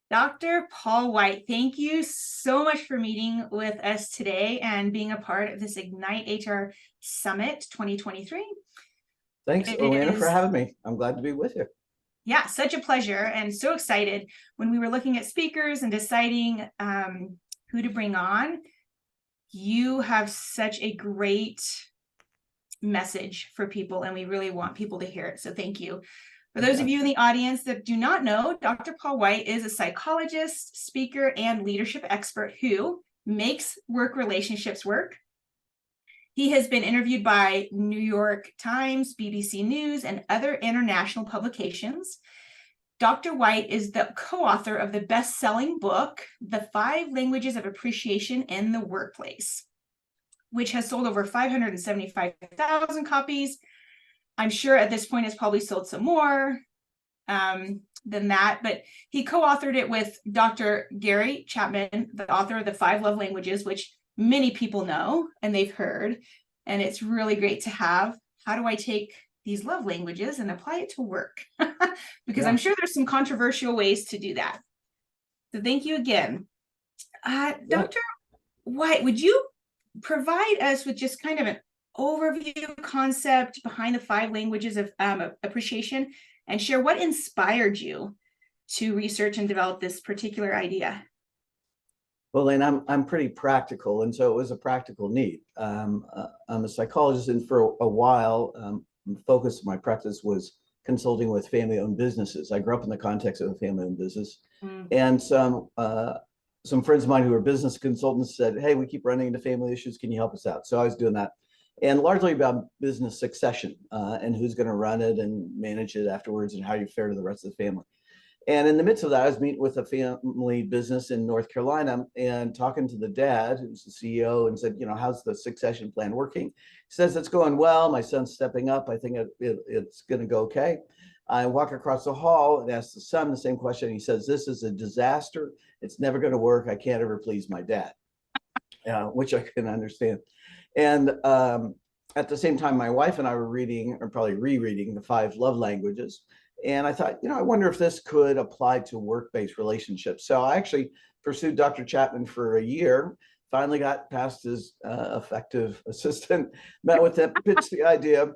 Dr. Paul White, thank you so much for meeting with us today and being a part of this Ignite HR Summit 2023. Thanks, It Elena, for is, having me. I'm glad to be with you. yeah, such a pleasure and so excited. When we were looking at speakers and deciding who to bring on, you have such a great message for people, and we really want people to hear it. So thank you. For those of you in the audience that do not know, Dr. Paul White is a psychologist, speaker, and leadership expert who makes work relationships work. He has been interviewed by New York Times, BBC News, and other international publications. Dr. White is the co-author of the best-selling book, The 5 Languages of Appreciation in the Workplace, which has sold over 575,000 copies. I'm sure at this point it's probably sold some more than that, but he co-authored it with Dr. Gary Chapman, the author of The 5 Love Languages, which many people know and they've heard. And it's really great to have. How do I take these love languages and apply it to work? Because I'm sure there's some controversial ways to do that. So thank you again. Dr. White, would you provide us with just kind of an overview concept behind the 5 languages of appreciation and share what inspired you to research and develop this particular idea? Well, and I'm pretty practical, and so it was a practical need. I'm a psychologist, and for a while, the focus of my practice was consulting with family-owned businesses. I grew up in the context of a family-owned business, and some friends of mine who were business consultants said, "Hey, we keep running into family issues. Can you help us out?" So I was doing that, and largely about business succession and who's going to run it and manage it afterwards, and how you fare to the rest of the family. And in the midst of that, I was meeting with a family business in North Carolina and talking to the dad, who's the CEO, and said, how's the succession plan working? He says, it's going well. My son's stepping up. I think it's going to go okay. I walk across the hall and ask the son the same question. He says, this is a disaster. It's never going to work. I can't ever please my dad, which I can understand. And at the same time, my wife and I were reading, or probably rereading, the 5 love languages. And I thought, I wonder if this could apply to work-based relationships. So I actually pursued Dr. Chapman for a year, finally got past his effective assistant, met with him, pitched the idea,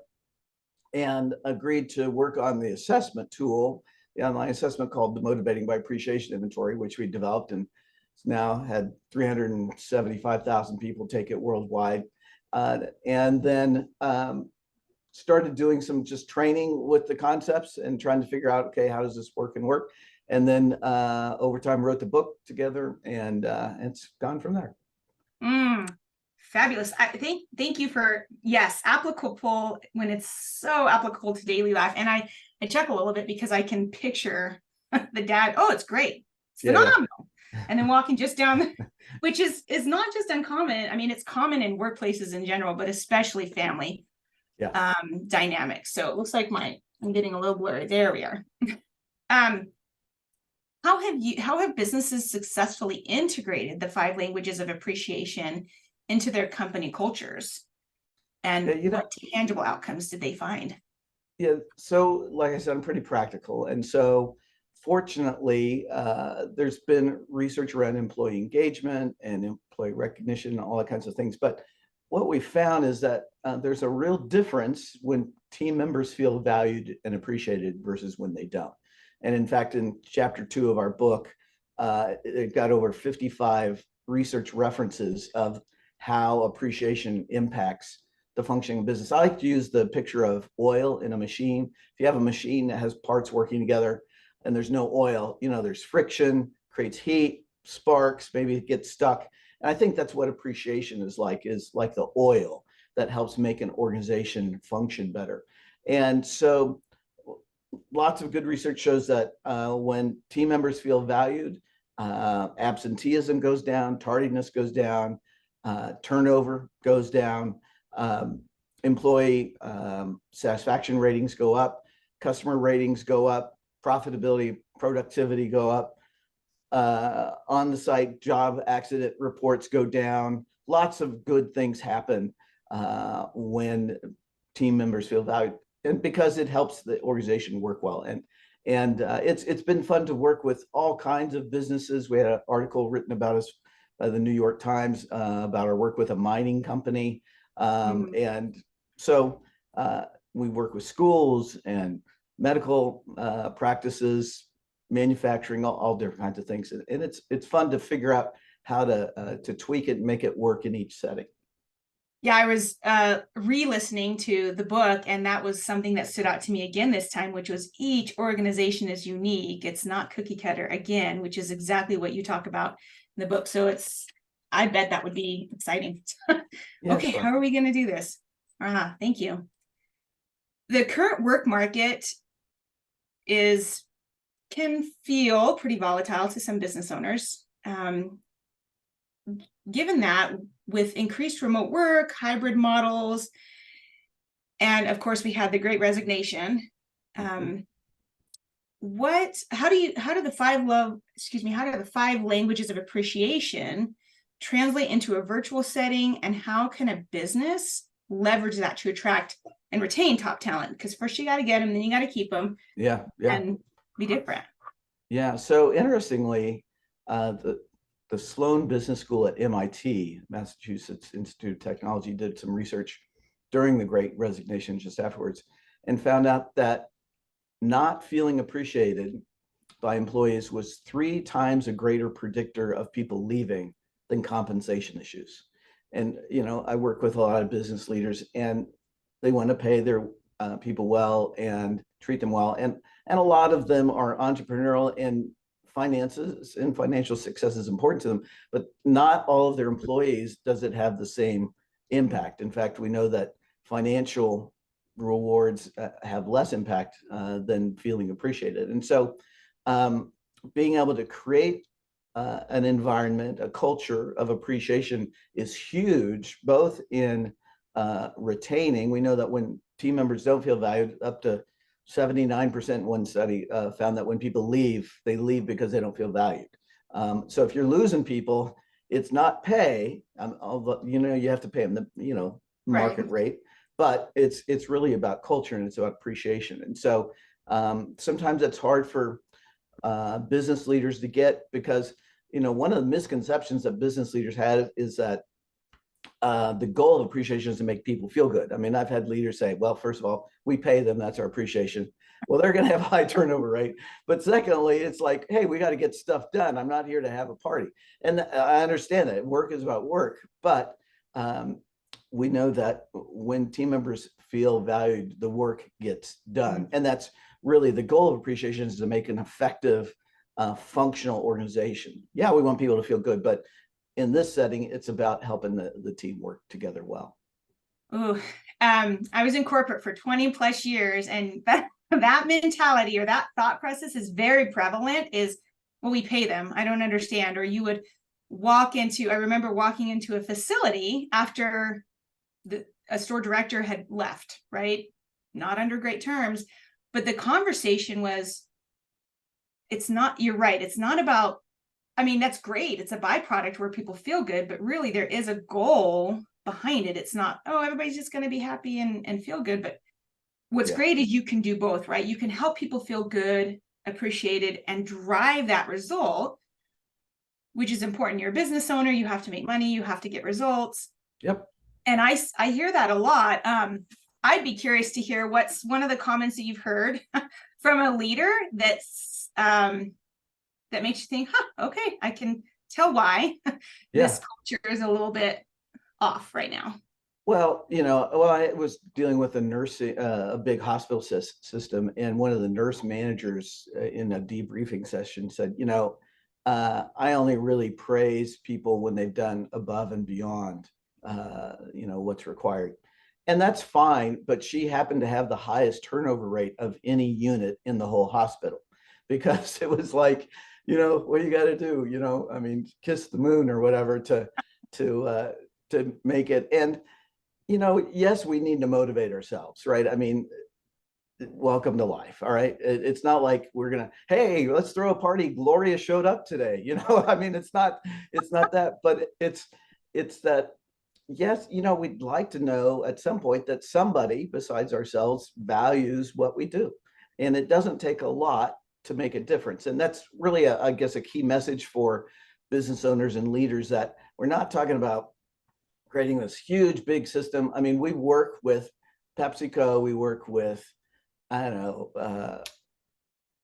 and agreed to work on the assessment tool, the online assessment called the Motivating by Appreciation Inventory, which we developed and it's now had 375,000 people take it worldwide. And then started doing some just training with the concepts and trying to figure out, okay, how does this work and work? And then over time wrote the book together, and it's gone from there. Fabulous. Thank you for, yes, applicable when it's so applicable to daily life. And I chuckle a little bit because I can picture the dad, oh, it's great. It's phenomenal. Yeah. And then walking just down, which is not just uncommon. I mean, it's common in workplaces in general, but especially family dynamics. So it looks like I'm getting a little blurry. There we are. How have businesses successfully integrated the 5 languages of appreciation into their company cultures? And what tangible outcomes did they find? Yeah, so like I said, I'm pretty practical. And so fortunately, there's been research around employee engagement and employee recognition and all that kinds of things. But what we found is that there's a real difference when team members feel valued and appreciated versus when they don't. And in fact, in chapter 2 of our book, it got over 55 research references of how appreciation impacts the functioning of business. I like to use the picture of oil in a machine. If you have a machine that has parts working together and there's no oil, there's friction, creates heat, sparks, maybe it gets stuck. And I think that's what appreciation is like the oil that helps make an organization function better. And so lots of good research shows that when team members feel valued, absenteeism goes down, tardiness goes down, turnover goes down, employee satisfaction ratings go up, customer ratings go up, profitability, productivity go up. On the site, job accident reports go down. Lots of good things happen when team members feel valued, and because it helps the organization work well. And it's been fun to work with all kinds of businesses. We had an article written about us by the New York Times about our work with a mining company. Mhm. And so we work with schools and medical practices, manufacturing, all different kinds of things. And it's fun to figure out how to tweak it and make it work in each setting. Yeah, I was re-listening to the book, and that was something that stood out to me again this time, which was each organization is unique. It's not cookie cutter again, which is exactly what you talk about in the book. So I bet that would be exciting. Yeah, Okay, how sure. are we going to do this? Thank you. The current work market can feel pretty volatile to some business owners. Given that, with increased remote work, hybrid models, and of course we had the Great Resignation. How do the five languages of appreciation translate into a virtual setting, and how can a business leverage that to attract and retain top talent? Because first you got to get them, then you got to keep them, Yeah, yeah. and be different. Yeah. So interestingly, the Sloan Business School at MIT, Massachusetts Institute of Technology, did some research during the Great Resignation, just afterwards, and found out that not feeling appreciated by employees was 3 times a greater predictor of people leaving than compensation issues. And I work with a lot of business leaders, and they want to pay their people well and treat them well, and a lot of them are entrepreneurial, and finances and financial success is important to them, but not all of their employees does it have the same impact. In fact, we know that financial rewards have less impact than feeling appreciated. And so being able to create an environment, a culture of appreciation is huge, both in retaining. We know that when team members don't feel valued, up to 79% in one study found that when people leave, they leave because they don't feel valued. So if you're losing people, it's not pay. Although, you have to pay them the market Right. rate, but it's really about culture, and it's about appreciation. And so sometimes it's hard for business leaders to get, because one of the misconceptions that business leaders have is that the goal of appreciation is to make people feel good. I mean, I've had leaders say, well, first of all, we pay them, that's our appreciation. Well, they're going to have a high turnover rate. But secondly, it's like, hey, we got to get stuff done. I'm not here to have a party. And I understand that work is about work, but we know that when team members feel valued, the work gets done. And that's really the goal of appreciation, is to make an effective, functional organization. Yeah, we want people to feel good, but in this setting, it's about helping the team work together well. Ooh, I was in corporate for 20 plus years, and that mentality or that thought process is very prevalent. Is, well, we pay them, I don't understand. Or you would I remember walking into a facility after a store director had left, right? Not under great terms, but the conversation was, you're right, it's not about, I mean, that's great, it's a byproduct where people feel good, but really there is a goal behind it. It's not, oh, everybody's just going to be happy and feel good. But what's great is you can do both, right? You can help people feel good, appreciated, and drive that result, which is important. You're a business owner, you have to make money, you have to get results. Yep. And I hear that a lot. I'd be curious to hear what's one of the comments that you've heard from a leader that makes you think, okay, I can tell why this culture is a little bit off right now. Well, I was dealing with a big hospital system, and one of the nurse managers in a debriefing session said, I only really praise people when they've done above and beyond, what's required. And that's fine, but she happened to have the highest turnover rate of any unit in the whole hospital, because it was like, what do you got to do? I mean, kiss the moon or whatever to make it. And yes, we need to motivate ourselves, right? I mean, welcome to life. All right. It's not like we're going to, hey, let's throw a party. Gloria showed up today. I mean, it's not that, but it's that, yes, we'd like to know at some point that somebody besides ourselves values what we do. And it doesn't take a lot to make a difference. And that's really, I guess, a key message for business owners and leaders, that we're not talking about creating this huge, big system. I mean, we work with PepsiCo, we work with, I don't know,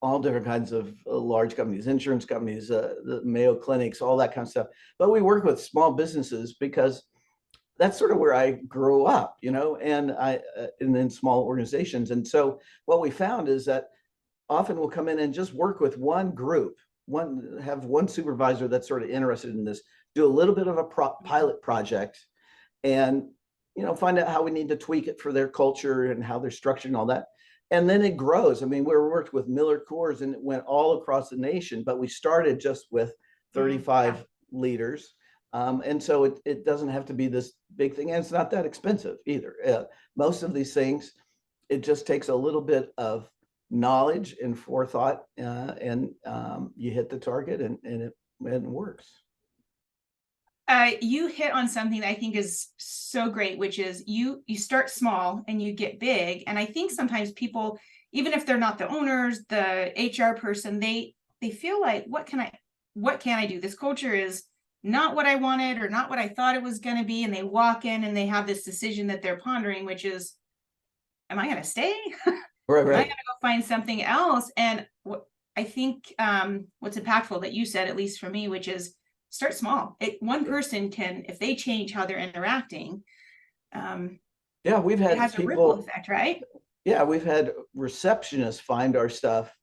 all different kinds of large companies, insurance companies, the Mayo Clinics, all that kind of stuff. But we work with small businesses because that's sort of where I grew up, and and in small organizations. And so what we found is that often we'll come in and just work with one group, have one supervisor that's sort of interested in this, do a little bit of a pilot project, and find out how we need to tweak it for their culture and how they're structured and all that. And then it grows. I mean, we worked with Miller Coors and it went all across the nation, but we started just with 35 leaders. And so it doesn't have to be this big thing, and it's not that expensive either. Most of these things, it just takes a little bit of knowledge and forethought, and you hit the target, and it works. You hit on something that I think is so great, which is you start small and you get big. And I think sometimes people, even if they're not the owners, the HR person, they feel like, what can I do? This culture is not what I wanted or not what I thought it was going to be. And they walk in and they have this decision that they're pondering, which is, am I going to stay? Right. Am I going to go find something else? And I think what's impactful that you said, at least for me, which is start small. One person can, if they change how they're interacting, we've had it has people, a ripple effect, right? Yeah, we've had receptionists find our stuff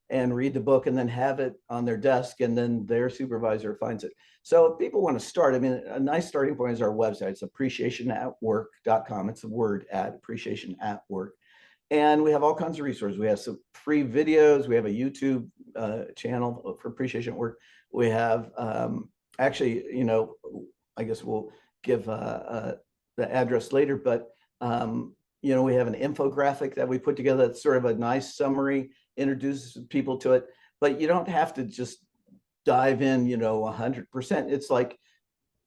and read the book and then have it on their desk, and then their supervisor finds it. So if people want to start, I mean, a nice starting point is our website. It's appreciationatwork.com. It's the word appreciation at work. And we have all kinds of resources. We have some free videos. We have a YouTube channel for Appreciation at Work. We have actually, I guess we'll give the address later, but we have an infographic that we put together that's sort of a nice summary, introduces people to it, but you don't have to just dive in, 100%. It's like,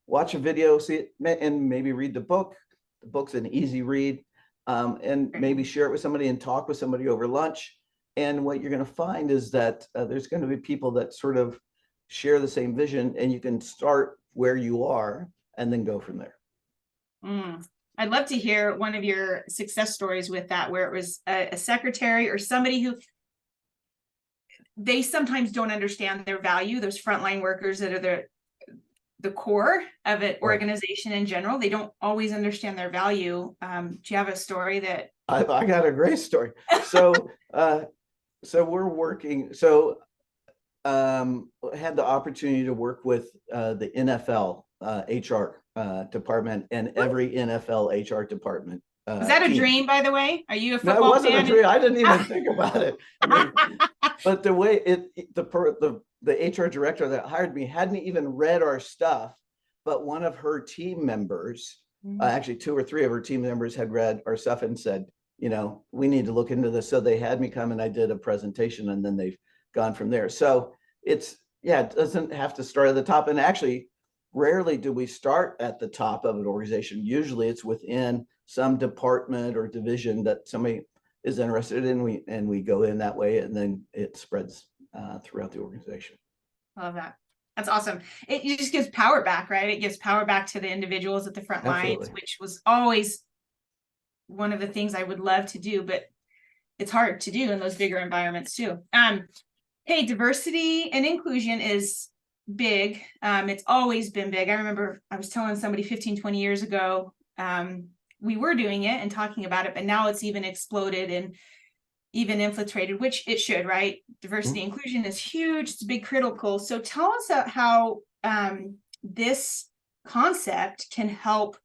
watch a video, see it, and maybe read the book. The book's an easy read, and maybe share it with somebody and talk with somebody over lunch. And what you're going to find is that there's going to be people that sort of share the same vision, and you can start where you are and then go from there. I'd love to hear one of your success stories with that, where it was a secretary or somebody who they sometimes don't understand their value. Those frontline workers that are the core of an organization in general, they don't always understand their value. Do you have a story that? I got a great story. So, we're working. So, had the opportunity to work with the NFL HR department and every NFL HR department. Was that a dream, by the way? Are you a football fan? No, it wasn't a dream. I didn't even think about it. I mean, but the way the HR director that hired me hadn't even read our stuff, but one of her team members, actually 2 or 3 of her team members, had read our stuff and said, we need to look into this. So they had me come and I did a presentation, and then they've gone from there. So it doesn't have to start at the top. And actually, rarely do we start at the top of an organization. Usually it's within some department or division that somebody is interested in, and we go in that way, and then it spreads throughout the organization. I love that. That's awesome. It just gives power back, right? It gives power back to the individuals at the front lines, which was always one of the things I would love to do, but it's hard to do in those bigger environments too. Hey, diversity and inclusion is big. It's always been big. I remember I was telling somebody 15, 20 years ago, we were doing it and talking about it, but now it's even exploded and even infiltrated, which it should, right? Diversity and inclusion is huge. It's big, critical. So tell us how this concept can help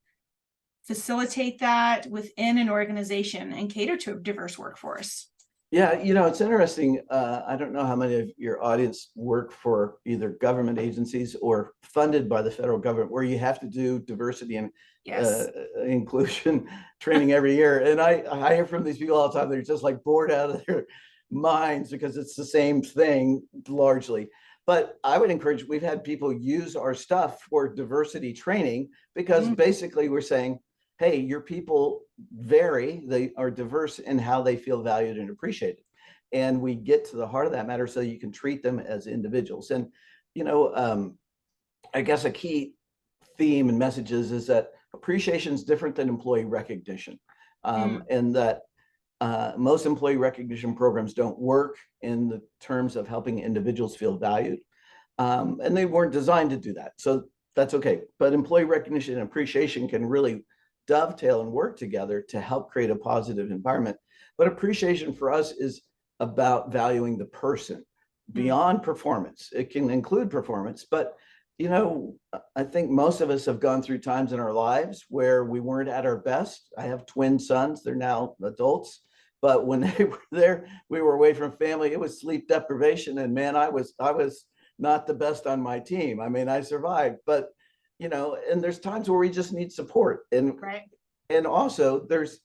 facilitate that within an organization and cater to a diverse workforce. Yeah, it's interesting. I don't know how many of your audience work for either government agencies or funded by the federal government, where you have to do diversity and inclusion training every year. And I hear from these people all the time, they're just like bored out of their minds because it's the same thing largely. But I would encourage, we've had people use our stuff for diversity training because basically we're saying, hey, your people vary, they are diverse in how they feel valued and appreciated. and we get to the heart of that matter so you can treat them as individuals. And, you know, I guess a key theme and messages is that appreciation is different than employee recognition, and that most employee recognition programs don't work in the terms of helping individuals feel valued, and they weren't designed to do that. So that's okay. But employee recognition and appreciation can really dovetail and work together to help create a positive environment. But appreciation for us is about valuing the person beyond performance. It can include performance, but you know, I think most of us have gone through times in our lives where we weren't at our best. I have twin sons, they're now adults, but when they were there, we were away from family. It was sleep deprivation, and man, I was not the best on my team. I mean, I survived, but you know, and there's times where we just need support. And Right. and also there's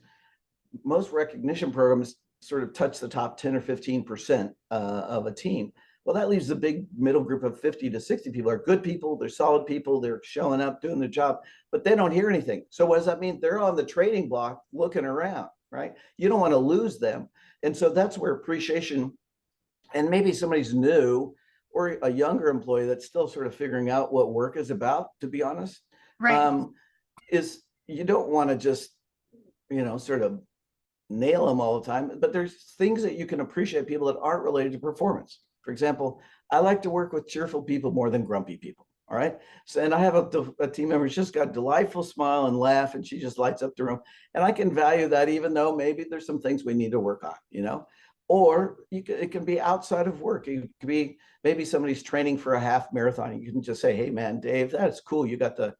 most recognition programs sort of touch the top 10 or 15% of a team. Well, that leaves the big middle group of 50 to 60 people are good people, they're solid people, they're showing up, doing their job, but they don't hear anything. So what does that mean? They're on the trading block looking around, right? You don't want to lose them. And so that's where appreciation, and maybe somebody's new or a younger employee that's still sort of figuring out what work is about, to be honest, Right. is you don't want to just, you know, sort of nail them all the time, but there's things that you can appreciate people that aren't related to performance. For example, I like to work with cheerful people more than grumpy people. All right. So, and I have a team member who's just got a delightful smile and laugh, and she just lights up the room. And I can value that, even though maybe there's some things we need to work on, you know, or it can be outside of work. It could be maybe somebody's training for a half marathon. You can just say, hey, man, Dave, that's cool. You got the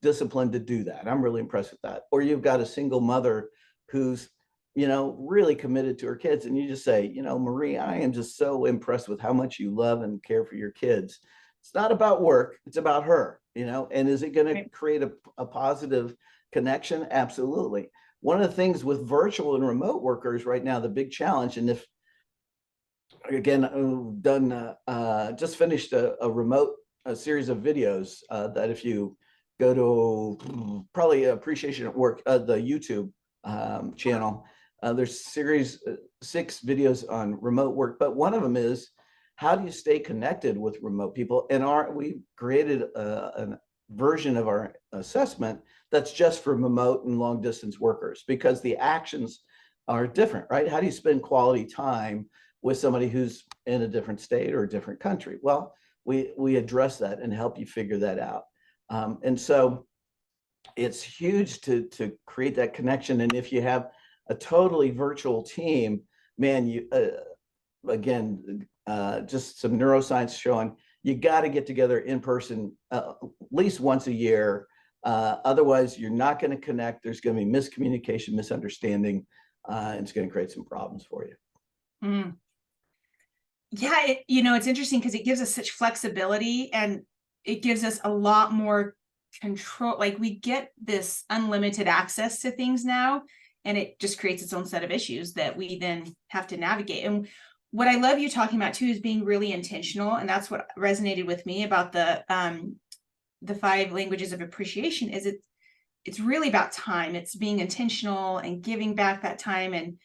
discipline to do that. I'm really impressed with that. Or you've got a single mother who's, you know, really committed to her kids. And you just say, you know, Marie, I am just so impressed with how much you love and care for your kids. It's not about work, it's about her, you know, and is it going to create a positive connection? Absolutely. One of the things with virtual and remote workers right now, the big challenge, and if, again, just finished a series of videos that if you go to probably Appreciation at Work, the YouTube channel, there's series 6 videos on remote work, but one of them is how do you stay connected with remote people? And we created a version of our assessment that's just for remote and long distance workers, because the actions are different, right? How do you spend quality time with somebody who's in a different state or a different country? Well, we address that and help you figure that out. And so it's huge to create that connection. And if you have a totally virtual team, man, you again, just some neuroscience showing you got to get together in person at least once a year. Otherwise, you're not going to connect. There's going to be miscommunication, misunderstanding, and it's going to create some problems for you. Mm. Yeah, you know, it's interesting because it gives us such flexibility, and it gives us a lot more control. Like, we get this unlimited access to things now, and it just creates its own set of issues that we then have to navigate. And what I love you talking about too is being really intentional, and that's what resonated with me about the 5 languages of appreciation. Is it's really about time. It's being intentional and giving back that time, and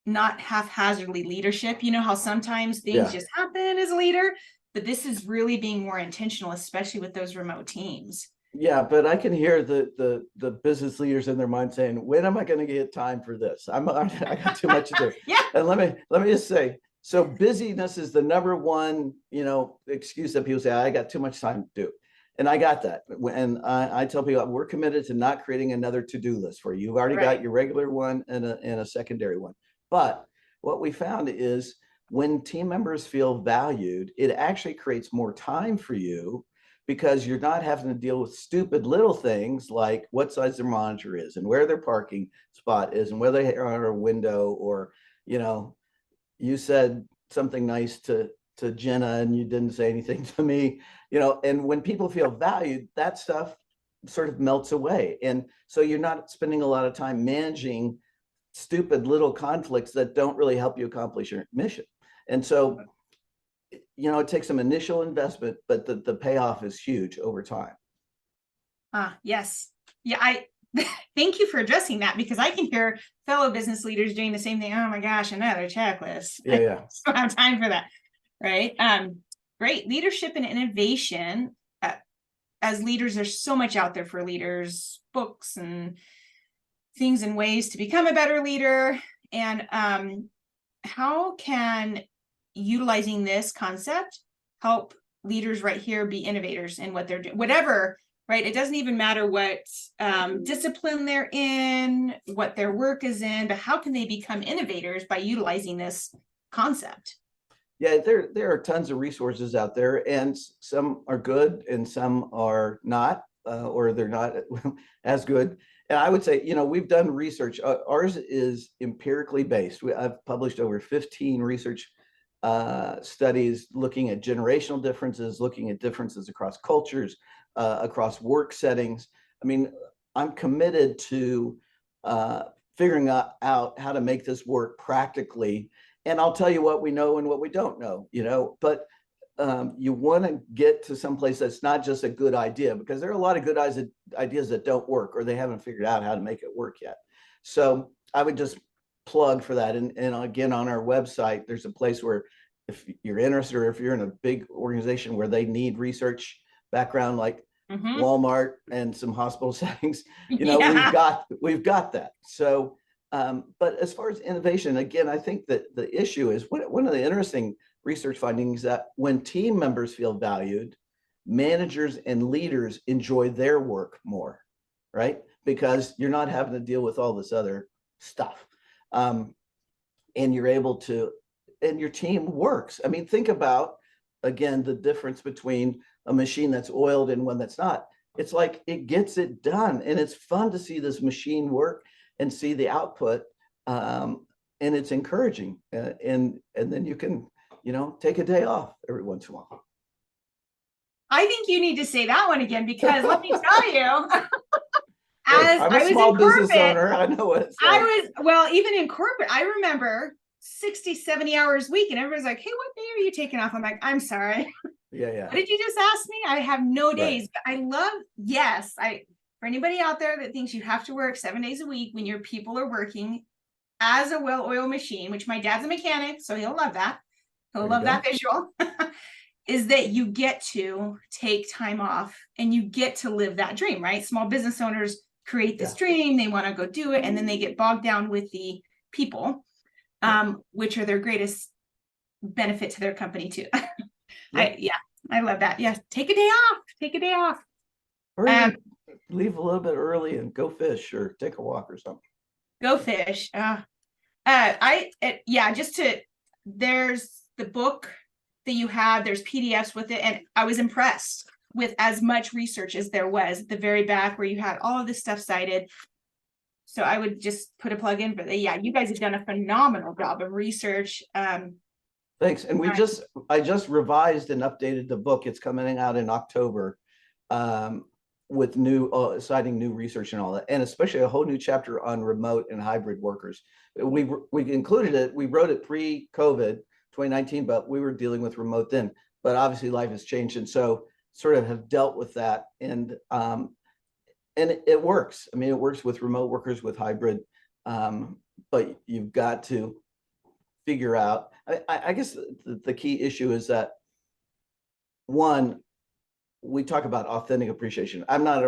not haphazardly leadership. You know how sometimes things just happen as a leader, but this is really being more intentional, especially with those remote teams. Yeah, but I can hear the business leaders in their mind saying, when am I going to get time for this? I got too much to do. Yeah. And let me just say, so busyness is the number one, you know, excuse that people say, I got too much time to do. And I got that. And I tell people, we're committed to not creating another to-do list for you. You've already got your regular one and a secondary one. But what we found is when team members feel valued, it actually creates more time for you, because you're not having to deal with stupid little things like what size their monitor is and where their parking spot is and whether they're on a window, or, you know, you said something nice to Jenna and you didn't say anything to me, you know. And when people feel valued, that stuff sort of melts away. And so you're not spending a lot of time managing stupid little conflicts that don't really help you accomplish your mission. And so, you know, it takes some initial investment, but the payoff is huge over time. Yes. Yeah, thank you for addressing that, because I can hear fellow business leaders doing the same thing. Oh my gosh, another checklist. Yeah, yeah. I don't have time for that. Right. Great. Leadership and innovation. As leaders, there's so much out there for leaders, books and things and ways to become a better leader. And how can utilizing this concept help leaders right here be innovators in what they're doing, whatever, right? It doesn't even matter what discipline they're in, what their work is in, but how can they become innovators by utilizing this concept? Yeah, there are tons of resources out there, and some are good and some are not, or they're not as good. And I would say, we've done research. Ours is empirically based. I've published over 15 research studies looking at generational differences, looking at differences across cultures, across work settings. I mean, I'm committed to figuring out how to make this work practically. And I'll tell you what we know and what we don't know, but you want to get to someplace that's not just a good idea, because there are a lot of good ideas that don't work, or they haven't figured out how to make it work yet. So I would just plug for that. And again, on our website, there's a place where if you're interested, or if you're in a big organization where they need research background, like Walmart and some hospital settings, we've got that. So but as far as innovation, again, I think that the issue is one of the interesting research findings that when team members feel valued, managers and leaders enjoy their work more, right? Because you're not having to deal with all this other stuff. And you're able to, and your team works. I mean, think about, again, the difference between a machine that's oiled and one that's not. It's like it gets it done, and it's fun to see this machine work and see the output, and it's encouraging. And then you can, take a day off every once in a while. I think you need to say that one again, because let me tell you, as I'm a small business owner, I know what it's like. Well, even in corporate, I remember 60, 70 hours a week, and everybody's like, hey, what day are you taking off? I'm like, I'm sorry. Yeah. What did you just ask me? I have no days, right. but for anybody out there that thinks you have to work 7 days a week when your people are working as a well-oiled machine, which my dad's a mechanic, so he'll love that. He'll love that visual, is that you get to take time off and you get to live that dream, right? Small business owners create this dream, they want to go do it, and then they get bogged down with the people, which are their greatest benefit to their company too. I love that. Yeah, take a day off. Or leave a little bit early and go fish or take a walk or something. Go fish. There's the book that you have, there's PDFs with it, and I was impressed with as much research as there was at the very back, where you had all of this stuff cited. So I would just put a plug in, but you guys have done a phenomenal job of research. Thanks. And I just revised and updated the book. It's coming out in October, with new citing new research and all that, and especially a whole new chapter on remote and hybrid workers. We included it. We wrote it pre-COVID 2019, but we were dealing with remote then. But obviously life has changed, and so sort of have dealt with that. And it works. I mean, it works with remote workers, with hybrid, but you've got to figure out. I guess the key issue is that, one, we talk about authentic appreciation. I'm not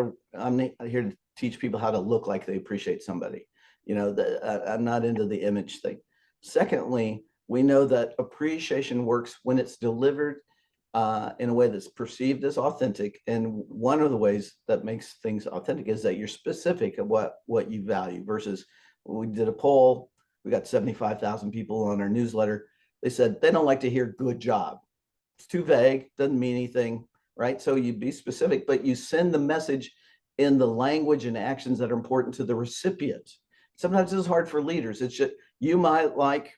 here to teach people how to look like they appreciate somebody. I'm not into the image thing. Secondly, we know that appreciation works when it's delivered in a way that's perceived as authentic. And one of the ways that makes things authentic is that you're specific of what you value. Versus, we did a poll, we got 75,000 people on our newsletter. They said they don't like to hear good job. It's too vague, doesn't mean anything, right? So you be specific, but you send the message in the language and actions that are important to the recipient. Sometimes it's hard for leaders. It's just, you might like,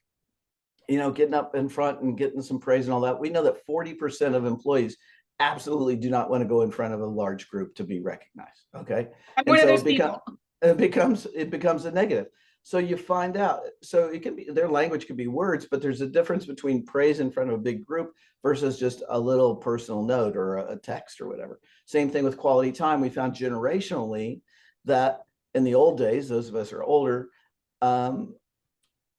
getting up in front and getting some praise and all that. We know that 40% of employees absolutely do not want to go in front of a large group to be recognized. Okay. I'm one of those people. It becomes a negative. So you find out, so it can be, their language could be words, but there's a difference between praise in front of a big group versus just a little personal note or a text or whatever. Same thing with quality time. We found generationally that in the old days, those of us who are older,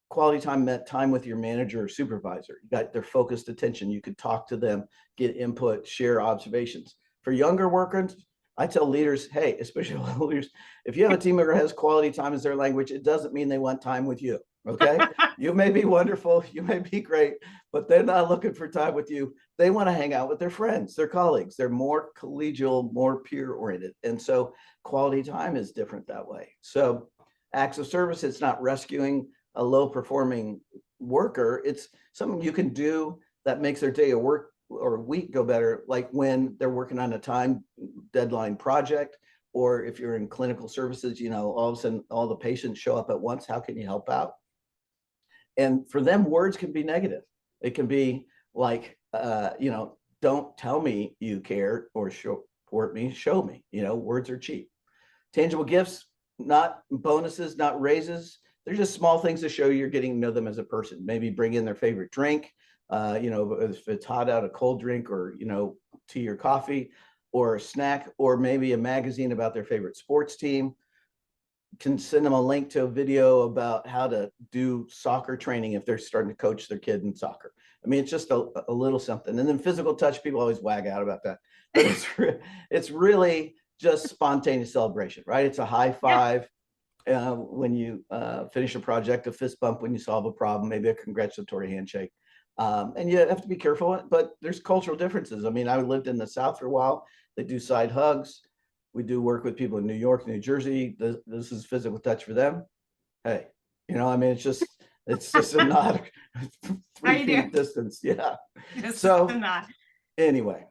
quality time meant time with your manager or supervisor. You got their focused attention. You could talk to them, get input, share observations. For younger workers, I tell leaders, hey, especially leaders, if you have a team member who has quality time as their language, it doesn't mean they want time with you. Okay. You may be wonderful, you may be great, but they're not looking for time with you. They want to hang out with their friends, their colleagues. They're more collegial, more peer oriented. And so quality time is different that way. So acts of service, it's not rescuing a low performing worker. It's something you can do that makes their day of work or week go better, like when they're working on a time deadline project, or if you're in clinical services, all of a sudden all the patients show up at once. How can you help out? And for them, words can be negative. It can be like, don't tell me you care or support me, show me. Words are cheap. Tangible gifts, not bonuses, not raises. They're just small things to show you're getting to know them as a person. Maybe bring in their favorite drink, if it's hot out, a cold drink, or, tea or coffee, or a snack, or maybe a magazine about their favorite sports team. Can send them a link to a video about how to do soccer training if they're starting to coach their kid in soccer. I mean, it's just a little something. And then physical touch, people always wag out about that. But it's really just spontaneous celebration, right? It's a high five when you finish a project, a fist bump when you solve a problem, maybe a congratulatory handshake. And you have to be careful, but there's cultural differences. I mean, I lived in the South for a while. They do side hugs. We do work with people in New York, New Jersey. This is physical touch for them. Hey, it's just a nod, 3 feet distance. Yeah. So anyway,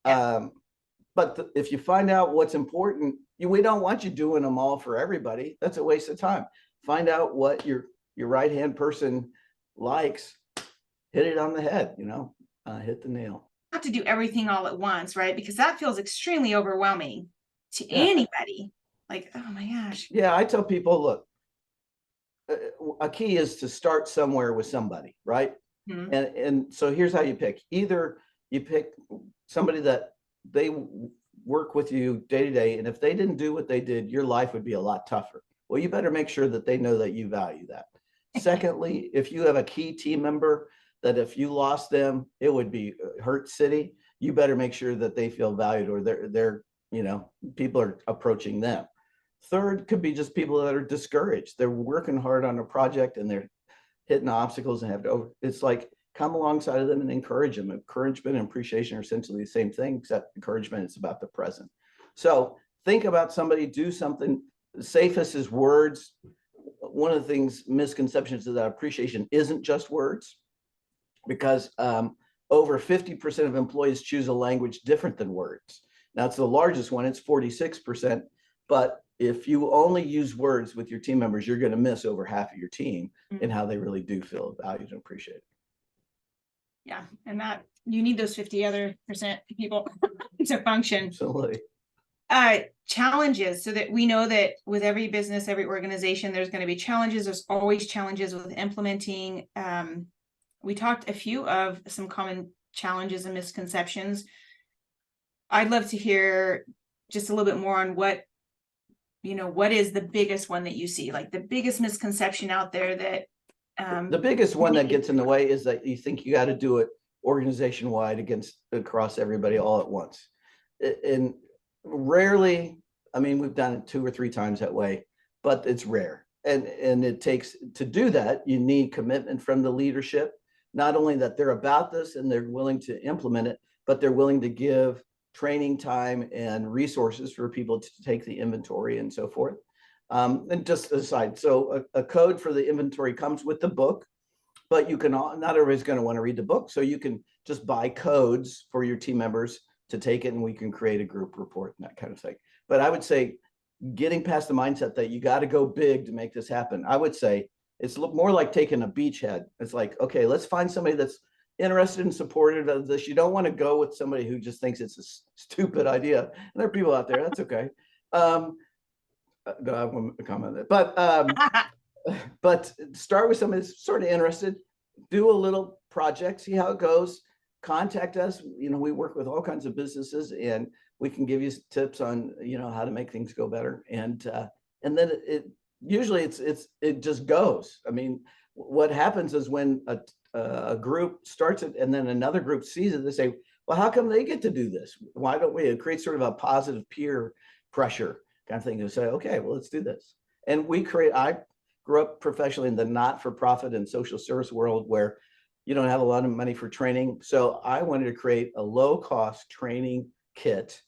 but if you find out what's important, we don't want you doing them all for everybody. That's a waste of time. Find out what your right-hand person likes, hit it on the head, hit the nail. Have to do everything all at once, right? Because that feels extremely overwhelming to anybody. Like, oh my gosh. Yeah, I tell people, look, a key is to start somewhere with somebody, right? Mm-hmm. And so here's how you pick. Either you pick somebody that they work with you day to day, and if they didn't do what they did, your life would be a lot tougher. Well, you better make sure that they know that you value that. Secondly, if you have a key team member that if you lost them, it would be hurt city, you better make sure that they feel valued, or they're people are approaching them. Third could be just people that are discouraged. They're working hard on a project and they're hitting obstacles and have to it's like, come alongside of them and encourage them. Encouragement and appreciation are essentially the same thing, except encouragement is about the present. So think about somebody, do something. The safest is words. One of the things, misconceptions, is that appreciation isn't just words, because over 50% of employees choose a language different than words. Now, it's the largest one, it's 46%, but if you only use words with your team members, you're going to miss over half of your team in how they really do feel valued and appreciated. Yeah, and that you need those 50 other percent people to function. Absolutely. Challenges, so that we know that with every business, every organization, there's going to be challenges. There's always challenges with implementing. We talked a few of some common challenges and misconceptions. I'd love to hear just a little bit more on what is the biggest one that you see, like the biggest misconception out there that the biggest one that gets in the way is that you think you got to do it organization wide across everybody all at once. And rarely, I mean, we've done it 2 or 3 times that way, but it's rare. And it takes, to do that, you need commitment from the leadership, not only that they're about this and they're willing to implement it, but they're willing to give training time and resources for people to take the inventory and so forth. And just aside, so a code for the inventory comes with the book, but you can, not everybody's going to want to read the book. So you can just buy codes for your team members to take it, and we can create a group report and that kind of thing. But I would say getting past the mindset that you got to go big to make this happen. I would say it's more like taking a beachhead. It's like, okay, let's find somebody that's interested and supportive of this. You don't want to go with somebody who just thinks it's a stupid idea. And there are people out there, that's okay. No, I won't comment on that. But start with somebody that's sort of interested, do a little project, see how it goes, contact us. We work with all kinds of businesses, and we can give you tips on, how to make things go better. And and then usually it just goes. I mean, what happens is when a group starts it and then another group sees it, they say, well, how come they get to do this? Why don't we? It creates sort of a positive peer pressure kind of thing to say, okay, well, let's do this. And I grew up professionally in the not-for-profit and social service world where you don't have a lot of money for training. So I wanted to create a low-cost training kit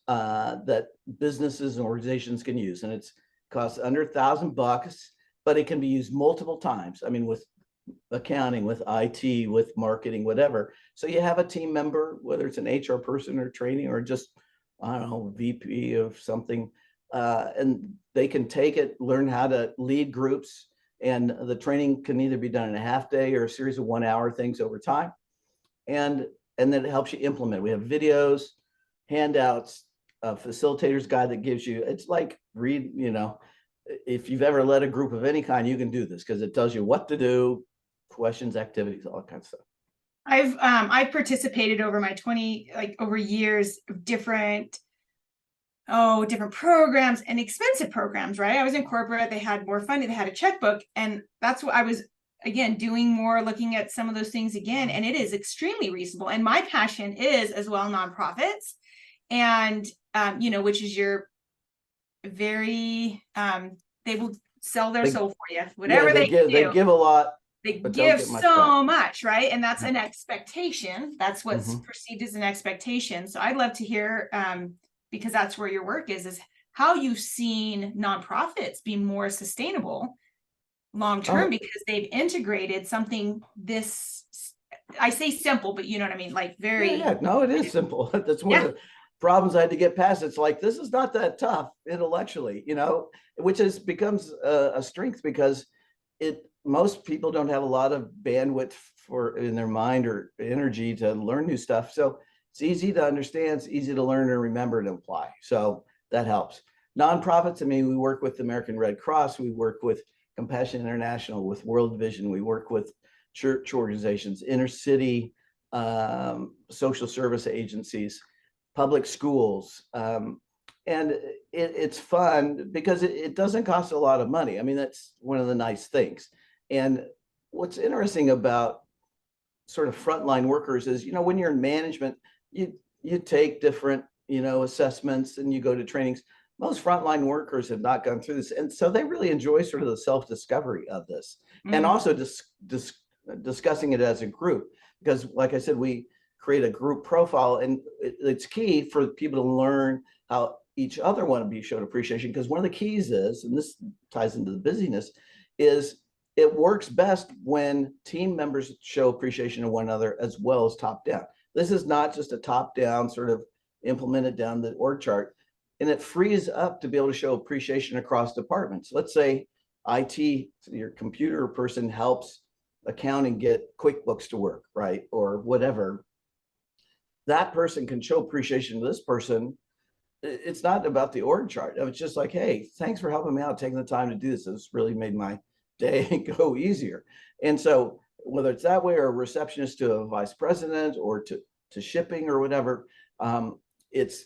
that businesses and organizations can use. And it's costs under $1,000, but it can be used multiple times. I mean, with accounting, with IT, with marketing, whatever. So you have a team member, whether it's an HR person or training or just, I don't know, VP of something, and they can take it, learn how to lead groups. And the training can either be done in a half day or a series of 1 hour things over time. And then it helps you implement. We have videos, handouts, a facilitator's guide that gives you, it's like if you've ever led a group of any kind, you can do this because it tells you what to do, questions, activities, all that kind of stuff. I've participated over my over years of different programs and expensive programs, right? I was in corporate, they had more funding, they had a checkbook, and that's what I was again doing more, looking at some of those things again, and it is extremely reasonable. And my passion is as well nonprofits, and which is your very they will sell their soul for you, whatever they give a lot. They give so much, right? And that's an expectation. That's what's perceived as an expectation. So I'd love to hear, because that's where your work is how you've seen nonprofits be more sustainable long-term because they've integrated something this, I say simple, but you know what I mean? Like very. Yeah, no, it is simple. That's one of the problems I had to get past. It's like, this is not that tough intellectually, which becomes a strength because most people don't have a lot of bandwidth in their mind or energy to learn new stuff. So it's easy to understand, it's easy to learn and remember and apply. So that helps. Nonprofits, I mean, we work with the American Red Cross, we work with Compassion International, with World Vision, we work with church organizations, inner city social service agencies, public schools. And it's fun because it doesn't cost a lot of money. I mean, that's one of the nice things. And what's interesting about sort of frontline workers is, when you're in management, you take different, assessments and you go to trainings. Most frontline workers have not gone through this. And so they really enjoy sort of the self-discovery of this and also discussing it as a group. Because like I said, we create a group profile, and it's key for people to learn how each other want to be shown appreciation. Because one of the keys is, and this ties into the busyness, is it works best when team members show appreciation to one another as well as top down. This is not just a top down sort of implemented down the org chart, and it frees up to be able to show appreciation across departments. Let's say IT, your computer person helps accounting get QuickBooks to work, right? Or whatever. That person can show appreciation to this person. It's not about the org chart. It's just like, hey, thanks for helping me out, taking the time to do this. This really made my day go easier. And so whether it's that way or a receptionist to a vice president or to shipping or whatever, that's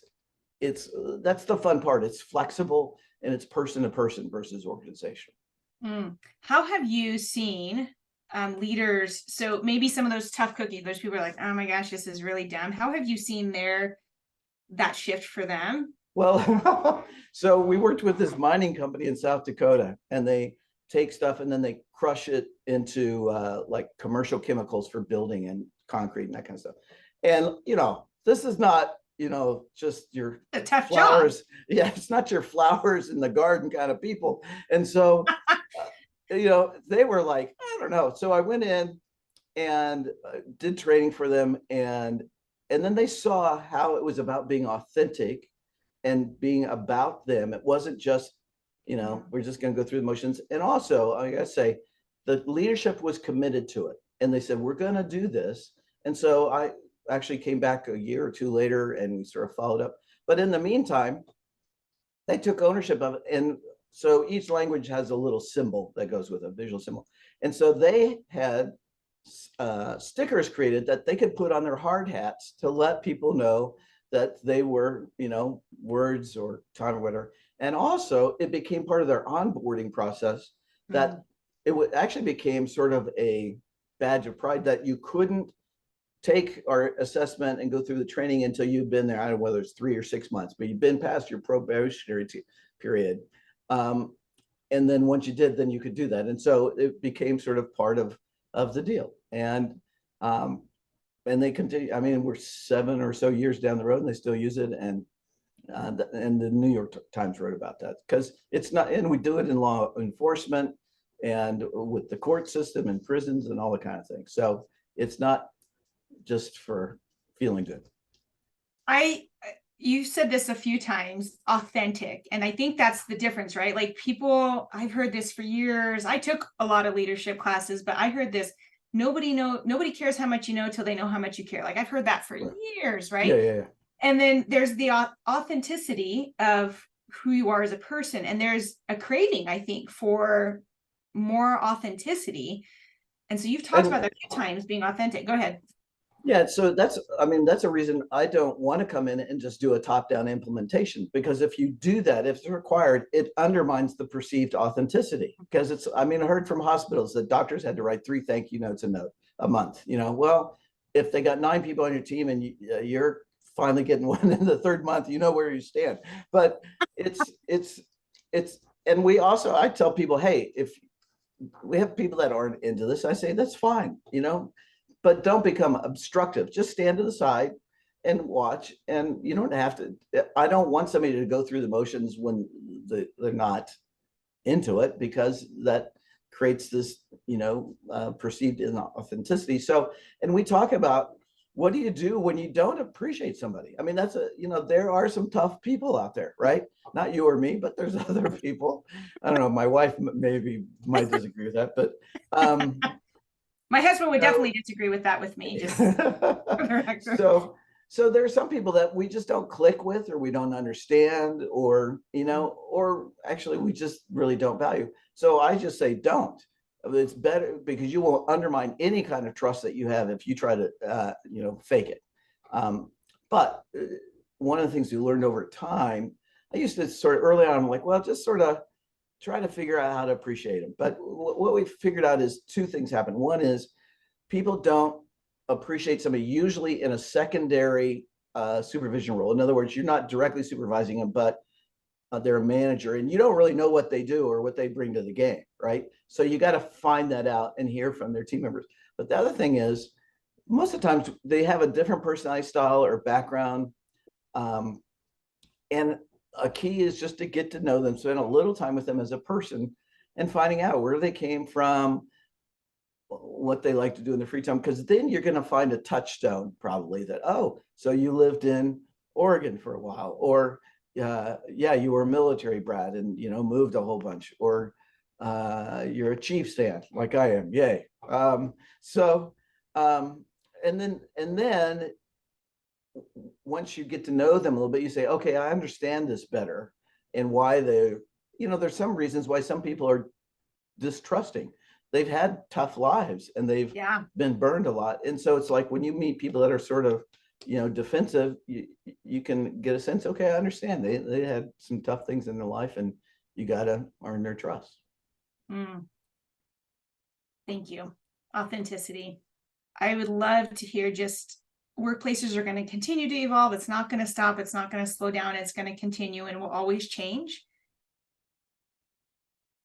the fun part. It's flexible and it's person to person versus organization. How have you seen leaders? So maybe some of those tough cookies, those people are like, oh my gosh, this is really dumb. How have you seen that shift for them? Well, so we worked with this mining company in South Dakota, and they take stuff and then they crush it into like commercial chemicals for building and concrete and that kind of stuff. And this is not just your a tough flowers. job. Yeah, it's not your flowers in the garden kind of people. And so they were like, I don't know. So I went in and did training for them, and then they saw how it was about being authentic and being about them. It wasn't just, we're just going to go through the motions. And also, I gotta say, the leadership was committed to it, and they said, we're going to do this. And so I actually came back a year or two later, and we sort of followed up. But in the meantime, they took ownership of it. And so each language has a little symbol that goes with a visual symbol. And so they had stickers created that they could put on their hard hats to let people know that they were, words or time or whatever. And also it became part of their onboarding process that actually became sort of a badge of pride that you couldn't take our assessment and go through the training until you've been there. I don't know whether it's 3 or 6 months, but you've been past your probationary period. And then once you did, then you could do that. And so it became sort of part of the deal. And they continue. I mean, we're 7 or so years down the road, and they still use it. And the New York Times wrote about that because it's not, and we do it in law enforcement and with the court system and prisons and all the kind of things. So it's not just for feeling good. You said this a few times, authentic. And I think that's the difference, right? Like people, I've heard this for years. I took a lot of leadership classes, but I heard this, nobody cares how much you know till they know how much you care. Like I've heard that for years, right? Yeah. And then there's the authenticity of who you are as a person. And there's a craving, I think, for more authenticity. And so you've talked about that a few times, being authentic. Go ahead. Yeah, so that's a reason I don't want to come in and just do a top-down implementation, because if you do that, if it's required, it undermines the perceived authenticity. Because I heard from hospitals that doctors had to write 3 thank you notes a month. Well, if they got 9 people on your team and you're finally getting one in the 3rd month, you know where you stand. But and we also, I tell people, hey, if we have people that aren't into this, I say that's fine, but don't become obstructive. Just stand to the side and watch. And you don't have to, I don't want somebody to go through the motions when they're not into it, because that creates this, perceived inauthenticity. So, and we talk about, what do you do when you don't appreciate somebody? That's there are some tough people out there, right? Not you or me, but there's other people. I don't know. My wife maybe might disagree with that, but my husband would definitely disagree with that with me. Just so there are some people that we just don't click with, or we don't understand, or or actually we just really don't value. So I just say don't. It's better, because you will undermine any kind of trust that you have if you try to fake it. But one of the things we learned over time, I used to sort of early on, I'm like, well, just sort of try to figure out how to appreciate them. But what we figured out is 2 things happen. One is people don't appreciate somebody usually in a secondary supervision role. In other words, you're not directly supervising them, but they're a manager, and you don't really know what they do or what they bring to the game, right? So you got to find that out and hear from their team members. But the other thing is, most of the times they have a different personality style or background. And a key is just to get to know them, spend a little time with them as a person, and finding out where they came from, what they like to do in their free time. Because then you're going to find a touchstone, probably, that, oh, so you lived in Oregon for a while, or yeah, you were a military brat and moved a whole bunch, or you're a Chiefs fan like I am. Yay. And then once you get to know them a little bit, you say, okay, I understand this better, and why there's some reasons why some people are distrusting. They've had tough lives and they've been burned a lot. And so it's like when you meet people that are sort of defensive, you can get a sense, okay, I understand they had some tough things in their life, and you got to earn their trust. Thank you. Authenticity. I would love to hear, just workplaces are going to continue to evolve. It's not going to stop. It's not going to slow down. It's going to continue and will always change.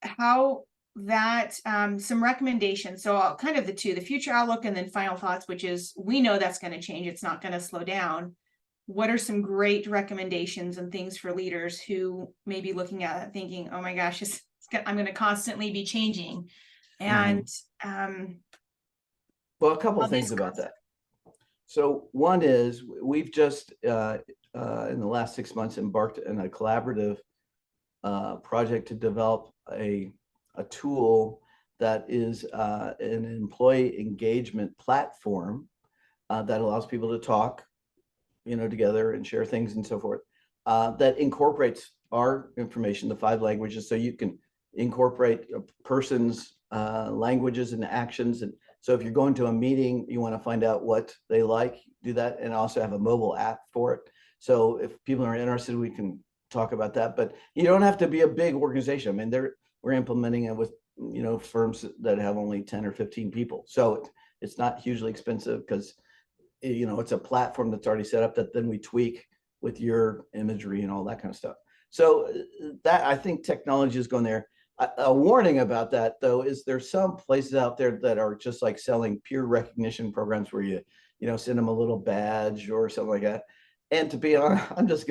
How that, some recommendations. So kind of the future outlook, and then final thoughts, which is, we know that's going to change. It's not going to slow down. What are some great recommendations and things for leaders who may be looking at it thinking, oh my gosh, I'm going to constantly be changing? And well, a couple of things about that. So one is, we've just in the last 6 months embarked on a collaborative project to develop a tool that is an employee engagement platform that allows people to talk together and share things and so forth, that incorporates our information, the 5 languages, so you can incorporate a person's languages and actions. And so if you're going to a meeting, you want to find out what they like, do that, and also have a mobile app for it. So if people are interested, we can talk about that, but you don't have to be a big organization. I mean, we're implementing it with, firms that have only 10 or 15 people. So it's not hugely expensive because, it's a platform that's already set up that then we tweak with your imagery and all that kind of stuff. So that, I think technology is going there. A warning about that, though, is there's some places out there that are just like selling peer recognition programs where you send them a little badge or something like that. And to be honest,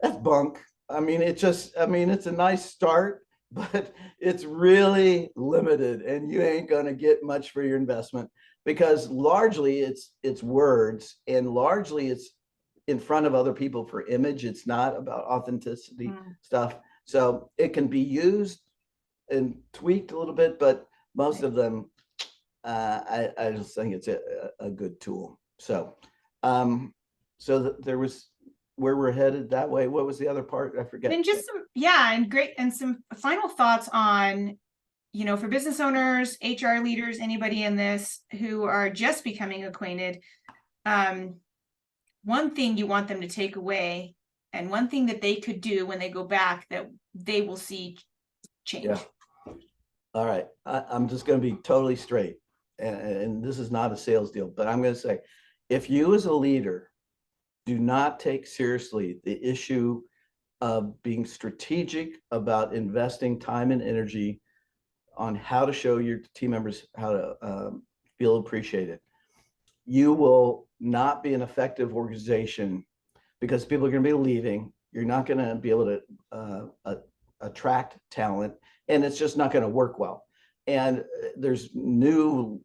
that's bunk. I mean, it's a nice start, but it's really limited and you ain't going to get much for your investment because largely it's words and largely it's in front of other people for image. It's not about authenticity stuff. So it can be used and tweaked a little bit, but most of them, I just think it's a good tool. So, there was where we're headed that way. What was the other part? I forget. And just some final thoughts on, for business owners, HR leaders, anybody in this who are just becoming acquainted. One thing you want them to take away, and one thing that they could do when they go back that they will see change. Yeah. All right. I'm just going to be totally straight. And this is not a sales deal, but I'm going to say, if you as a leader do not take seriously the issue of being strategic about investing time and energy on how to show your team members how to feel appreciated, you will not be an effective organization because people are going to be leaving. You're not going to be able to attract talent, and it's just not going to work well. And there's new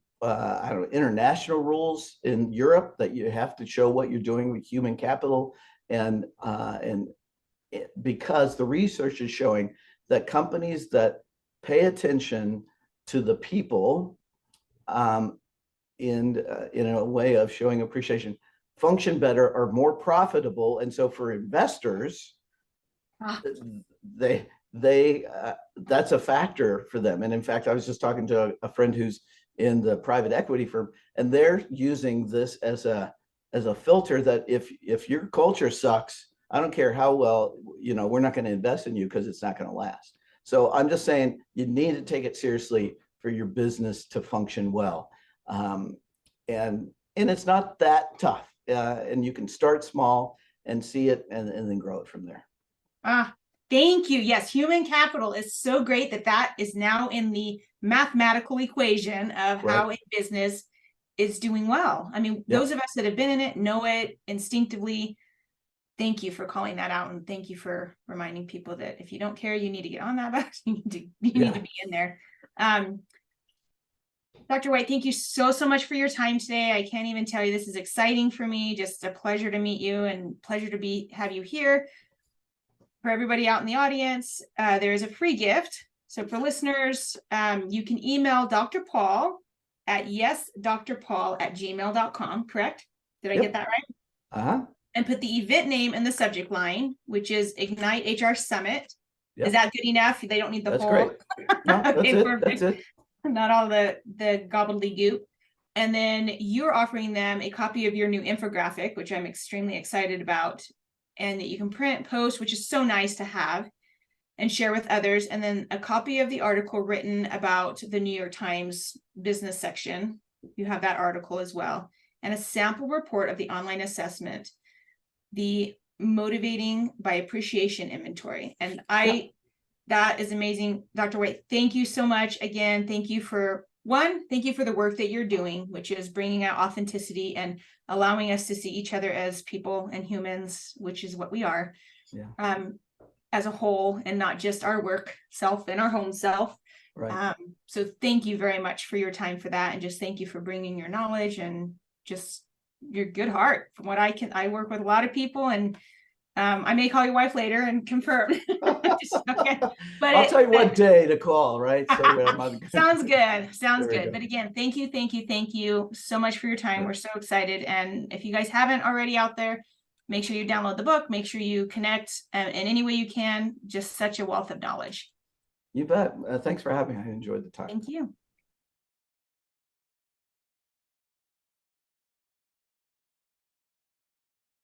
international rules in Europe that you have to show what you're doing with human capital, and because the research is showing that companies that pay attention to the people in a way of showing appreciation function better, are more profitable, and so for investors, that's a factor for them. And in fact, I was just talking to a friend who's in the private equity firm, and they're using this as a filter that if your culture sucks, I don't care how well, we're not going to invest in you because it's not going to last. So I'm just saying you need to take it seriously for your business to function well. And it's not that tough. And you can start small and see it and then grow it from there. Thank you. Yes, human capital is so great that is now in the mathematical equation of how a business is doing well. I mean, those of us that have been in it know it instinctively. Thank you for calling that out, and thank you for reminding people that if you don't care, you need to get on that bus. You need to be in there. Dr. White, thank you so much for your time today. I can't even tell you, this is exciting for me. Just a pleasure to meet you and pleasure to have you here. For everybody out in the audience, there is a free gift. So for listeners, you can email Dr. Paul at yesdrpaul@gmail.com, correct? Did I get that right? And put the event name in the subject line, which is Ignite HR Summit. Is that good enough? They don't need the whole. Great. No, Okay, that's it. Not all the gobbledygook. And then you're offering them a copy of your new infographic, which I'm extremely excited about, and that you can print, post, which is so nice to have, and share with others. And then a copy of the article written about the New York Times business section. You have that article as well. And a sample report of the online assessment, the Motivating by Appreciation inventory. And that is amazing. Dr. White, thank you so much. Again, thank you for the work that you're doing, which is bringing out authenticity and allowing us to see each other as people and humans, which is what we are, as a whole, and not just our work self and our home self. Right. So thank you very much for your time for that. And just thank you for bringing your knowledge and just your good heart. From what I work with a lot of people, and I may call your wife later and confirm. Okay. But I'll tell you what day to call, right? So sounds good. But again, thank you so much for your time. We're so excited. And if you guys haven't already out there, make sure you download the book, make sure you connect in any way you can. Just such a wealth of knowledge. You bet. Thanks for having me. I enjoyed the time. Thank you.